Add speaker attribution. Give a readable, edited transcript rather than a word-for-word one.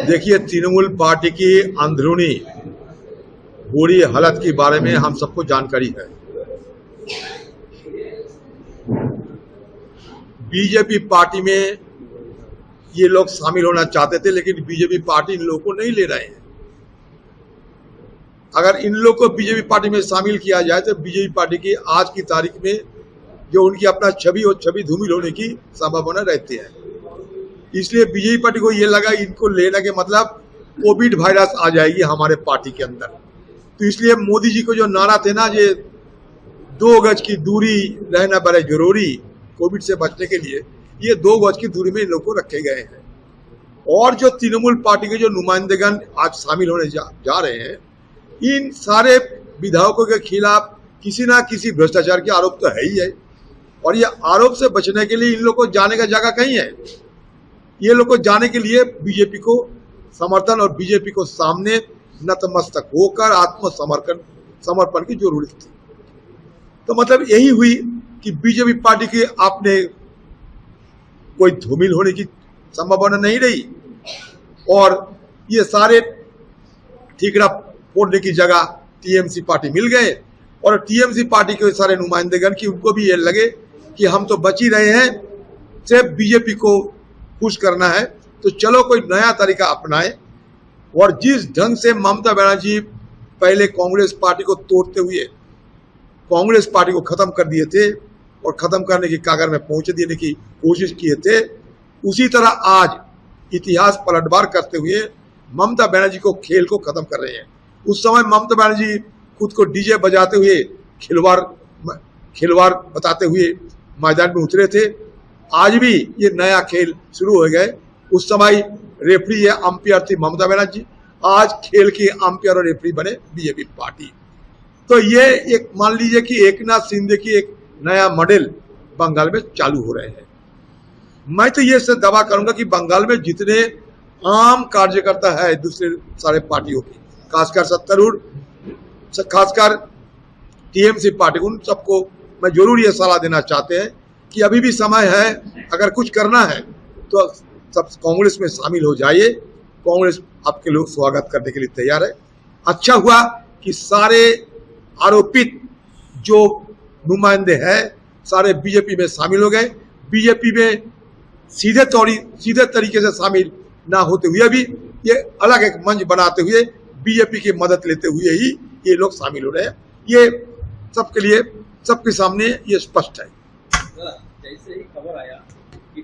Speaker 1: देखिए, तृणमूल पार्टी की अंदरूनी बुरी हालत के बारे में हम सबको जानकारी है। बीजेपी पार्टी में ये लोग शामिल होना चाहते थे, लेकिन बीजेपी पार्टी इन लोगों को नहीं ले रहे हैं। अगर इन लोग को बीजेपी पार्टी में शामिल किया जाए तो बीजेपी पार्टी की आज की तारीख में जो उनकी अपना छवि और छवि धूमिल होने की संभावना रहती है। इसलिए बीजेपी पार्टी को ये लगा इनको लेने के मतलब कोविड वायरस आ जाएगी हमारे पार्टी के अंदर। तो इसलिए मोदी जी को जो नारा थे ना, ये 2 गज की दूरी रहना बड़े जरूरी कोविड से बचने के लिए, ये 2 गज की दूरी में इन लोग को रखे गए हैं। और जो तृणमूल पार्टी के जो नुमाइंदेगण आज शामिल होने जा रहे हैं, इन सारे विधायकों के खिलाफ किसी ना किसी भ्रष्टाचार के आरोप तो है ही है। और ये आरोप से बचने के लिए इन लोग को जाने का जगह कहीं है। ये लोग को जाने के लिए बीजेपी को समर्थन और बीजेपी को सामने नतमस्तक होकर समर्पण की जरूरत थी। तो मतलब यही हुई कि बीजेपी पार्टी की आपने कोई धूमिल होने की संभावना नहीं रही और ये सारे ठीकरा फोड़ने की जगह टीएमसी पार्टी मिल गए। और टीएमसी पार्टी के सारे नुमाइंदेगण की उनको भी ये लगे कि हम तो बच ही रहे हैं, सिर्फ बीजेपी को खुश करना है, तो चलो कोई नया तरीका अपनाए। और जिस ढंग से ममता बनर्जी पहले कांग्रेस पार्टी को तोड़ते हुए कांग्रेस पार्टी को खत्म कर दिए थे और खत्म करने की कागर में पहुंच देने की कोशिश किए थे, उसी तरह आज इतिहास पलटवार करते हुए ममता बनर्जी को खेल को खत्म कर रहे हैं। उस समय ममता बनर्जी खुद को डीजे बजाते हुए खिलवाड़ बताते हुए मैदान में उतरे थे। आज भी ये नया खेल शुरू हो गए। उस समय रेफरी या अंपायर थी ममता बनर्जी, आज खेल के अंपायर और रेफरी बने बीजेपी पार्टी। तो ये एक मान लीजिए कि एकनाथ शिंदे की एक नया मॉडल बंगाल में चालू हो रहे हैं। मैं तो ये से दावा करूंगा कि बंगाल में जितने आम कार्यकर्ता है दूसरे सारे पार्टियों की, खासकर सत्तारूढ़, खासकर टीएमसी पार्टी, उन सबको मैं जरूर ये सलाह देना चाहते हैं कि अभी भी समय है, अगर कुछ करना है तो सब कांग्रेस में शामिल हो जाइए। कांग्रेस आपके लोग स्वागत करने के लिए तैयार है। अच्छा हुआ कि सारे आरोपित जो नुमाइंदे हैं सारे बीजेपी में शामिल हो गए। बीजेपी में सीधे तरीके से शामिल ना होते हुए भी ये अलग एक मंच बनाते हुए बीजेपी की मदद लेते हुए ही ये लोग शामिल हो रहे हैं। ये सबके लिए, सबके सामने ये स्पष्ट है।
Speaker 2: जैसे ही खबर आया कि